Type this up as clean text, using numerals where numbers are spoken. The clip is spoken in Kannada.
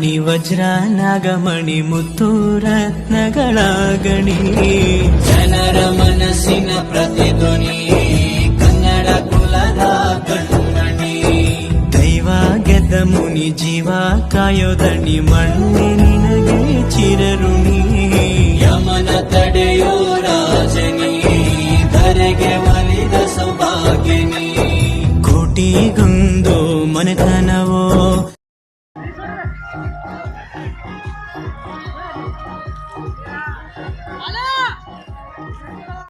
ಮಣಿ ವಜ್ರ ನಾಗಮಣಿ ಮುತ್ತು ರತ್ನಗಳ ಗಣಿ ಜನರ ಮನಸ್ಸಿನ ಪ್ರತಿಧ್ವನಿ ಕನ್ನಡ ಕುಲದ ಕಣ್ಮಣಿ ದೈವ ಗೆದ್ದ ಮುನಿ ಜೀವ ಕಾಯೋದಣಿ ಮಣ್ಣೆ ನಿನಗೆ ಚಿರಋಣಿ ಯಮನ ತಡೆಯೋ ರಾಜನಿ ಧರೆಗೆ ಒಲಿದ ಸೌಭಾಗ್ಯನಿ ಕೋಟಿಗೊಂದು ಮನೆತನವೋ